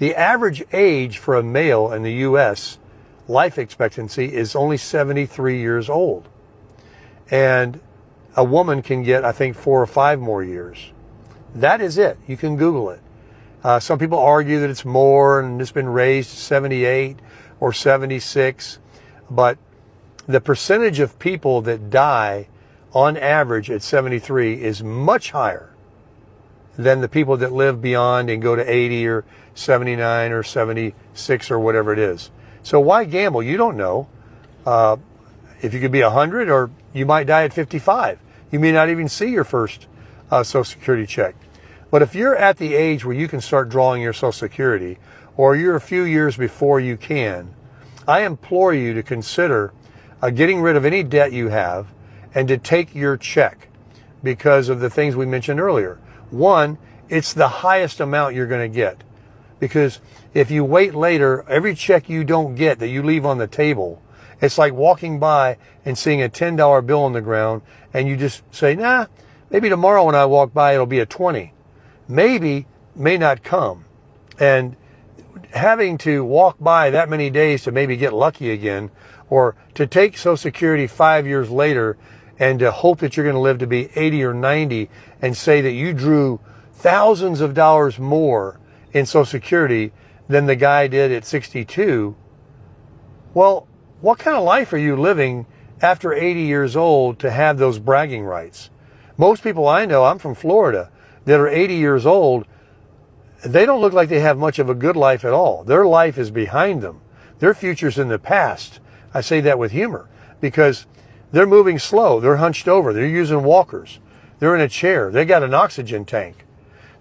The average age for a male in the U.S., life expectancy, is only 73 years old. And a woman can get, I think, 4 or 5 more years. That is it. You can Google it. Some people argue that it's more and it's been raised to 78 or 76. But the percentage of people that die on average at 73 is much higher than the people that live beyond and go to 80 or 79 or 76 or whatever it is. So why gamble? You don't know. If you could be 100, or you might die at 55. You may not even see your first Social Security check. But if you're at the age where you can start drawing your Social Security, or you're a few years before you can, I implore you to consider getting rid of any debt you have and to take your check because of the things we mentioned earlier. One, it's the highest amount you're going to get. Because if you wait later, every check you don't get that you leave on the table, it's like walking by and seeing a $10 bill on the ground and you just say, nah, maybe tomorrow when I walk by it'll be a 20. Maybe, may not come. And having to walk by that many days to maybe get lucky again, or to take Social Security 5 years later and to hope that you're going to live to be 80 or 90 and say that you drew thousands of dollars more in Social Security than the guy did at 62, well, what kind of life are you living after 80 years old to have those bragging rights? Most people I know, I'm from Florida, that are 80 years old, they don't look like they have much of a good life at all. Their life is behind them. Their future's in the past. I say that with humor because they're moving slow. They're hunched over. They're using walkers. They're in a chair. They got an oxygen tank.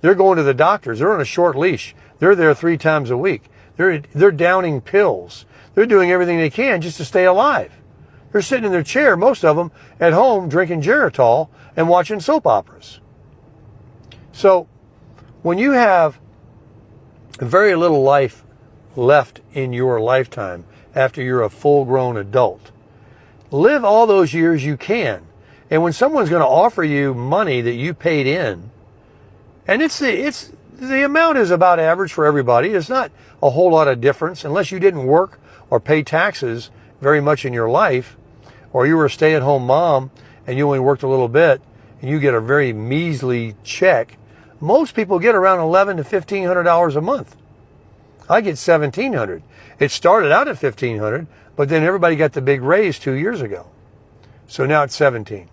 They're going to the doctors. They're on a short leash. They're there 3 times a week. They're downing pills. They're doing everything they can just to stay alive. They're sitting in their chair, most of them, at home drinking Geritol and watching soap operas. So when you have very little life left in your lifetime after you're a full-grown adult, live all those years you can. And when someone's going to offer you money that you paid in, and the amount is about average for everybody. It's not a whole lot of difference unless you didn't work or pay taxes very much in your life, or you were a stay-at-home mom and you only worked a little bit and you get a very measly check. Most people get around $1,100 to $1,500 a month. I get $1,700. It started out at $1,500, but then everybody got the big raise 2 years ago. So now it's $1,700.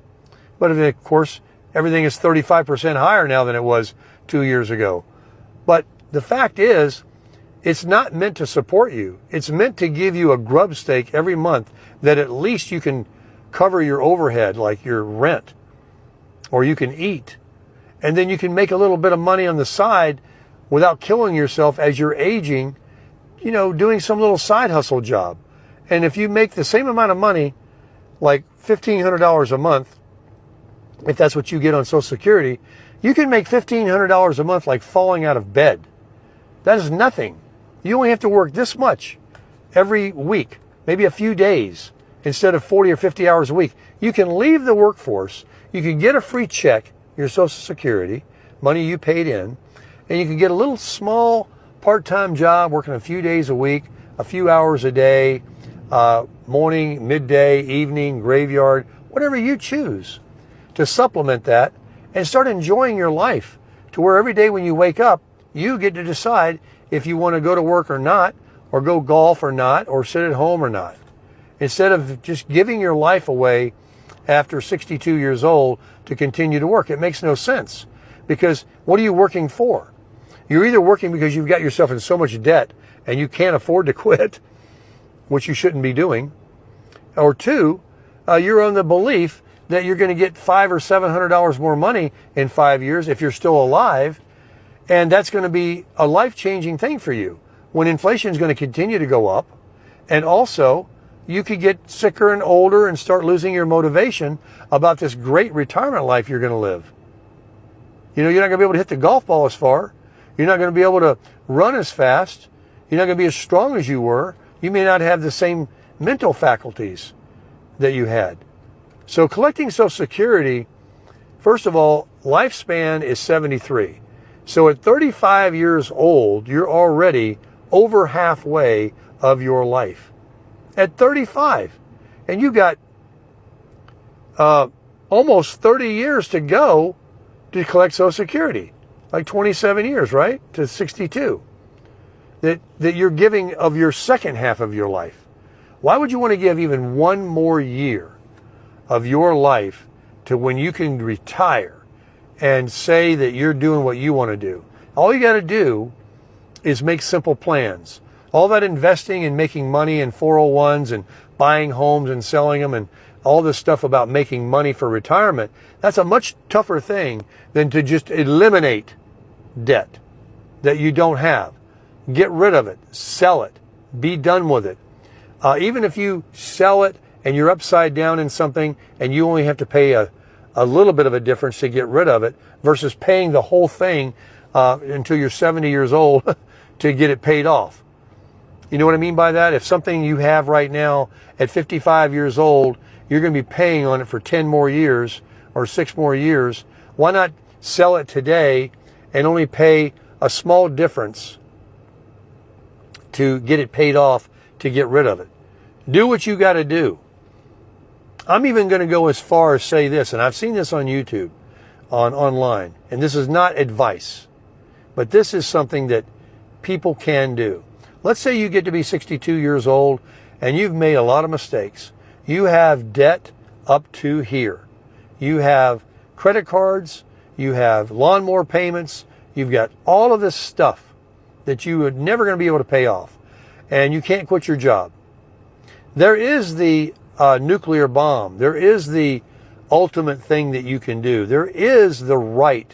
But of course, everything is 35% higher now than it was 2 years ago. But the fact is, it's not meant to support you. It's meant to give you a grub stake every month that at least you can cover your overhead, like your rent, or you can eat. And then you can make a little bit of money on the side without killing yourself as you're aging, doing some little side hustle job. And if you make the same amount of money, like $1,500 a month, if that's what you get on Social Security, you can make $1,500 a month like falling out of bed. That is nothing. You only have to work this much every week, maybe a few days, instead of 40 or 50 hours a week. You can leave the workforce, you can get a free check, your Social Security, money you paid in, and you can get a little small part-time job working a few days a week, a few hours a day, morning, midday, evening, graveyard, whatever you choose, to supplement that and start enjoying your life to where every day when you wake up, you get to decide if you want to go to work or not, or go golf or not, or sit at home or not. Instead of just giving your life away after 62 years old to continue to work. It makes no sense. Because what are you working for? You're either working because you've got yourself in so much debt and you can't afford to quit, which you shouldn't be doing. Or 2, you're on the belief that you're going to get $500 or $700 more money in 5 years if you're still alive. And that's going to be a life-changing thing for you when inflation is going to continue to go up. And also, you could get sicker and older and start losing your motivation about this great retirement life you're going to live. You're not going to be able to hit the golf ball as far. You're not going to be able to run as fast. You're not going to be as strong as you were. You may not have the same mental faculties that you had. So collecting Social Security, first of all, lifespan is 73. So at 35 years old, you're already over halfway of your life. At 35. And you got almost 30 years to go to collect Social Security. Like 27 years, right? To 62. That you're giving of your second half of your life. Why would you want to give even one more year of your life to when you can retire and say that you're doing what you want to do? All you got to do is make simple plans. All that investing and making money in 401s and buying homes and selling them and all this stuff about making money for retirement, that's a much tougher thing than to just eliminate debt that you don't have. Get rid of it. Sell it. Be done with it. Even if you sell it and you're upside down in something and you only have to pay a little bit of a difference to get rid of it versus paying the whole thing until you're 70 years old to get it paid off. You know what I mean by that? If something you have right now at 55 years old, you're going to be paying on it for 10 more years or 6 more years, why not sell it today and only pay a small difference to get it paid off to get rid of it? Do what you got to do. I'm even going to go as far as say this, and I've seen this on YouTube, online, and this is not advice, but this is something that people can do. Let's say you get to be 62 years old and you've made a lot of mistakes. You have debt up to here. You have credit cards, you have lawnmower payments, you've got all of this stuff that you are never going to be able to pay off, and you can't quit your job. There is the nuclear bomb. There is the ultimate thing that you can do. There is the right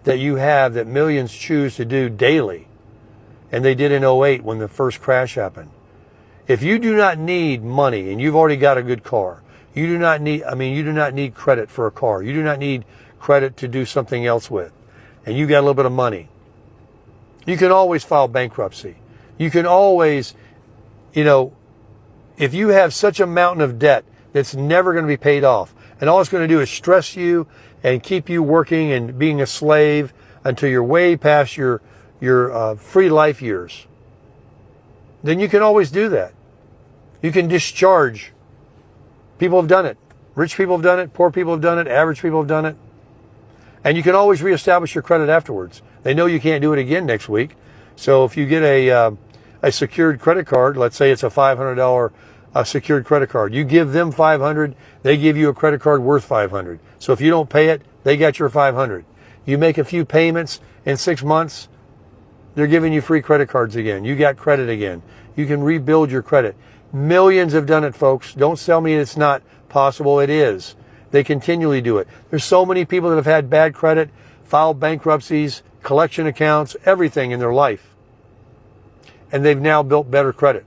that you have that millions choose to do daily. And they did in 2008 when the first crash happened. If you do not need money and you've already got a good car, you do not need credit for a car. You do not need credit to do something else with. And you got a little bit of money. You can always file bankruptcy. You can always, if you have such a mountain of debt that's never going to be paid off, and all it's going to do is stress you and keep you working and being a slave until you're way past your free life years, then you can always do that. You can discharge. People have done it. Rich people have done it. Poor people have done it. Average people have done it. And you can always reestablish your credit afterwards. They know you can't do it again next week. So if you get a secured credit card, let's say it's a $500 secured credit card, you give them $500, they give you a credit card worth $500. So if you don't pay it, they got your $500. You make a few payments in 6 months, they're giving you free credit cards again. You got credit again. You can rebuild your credit. Millions have done it, folks. Don't tell me it's not possible. It is. They continually do it. There's so many people that have had bad credit, filed bankruptcies, collection accounts, everything in their life. And they've now built better credit.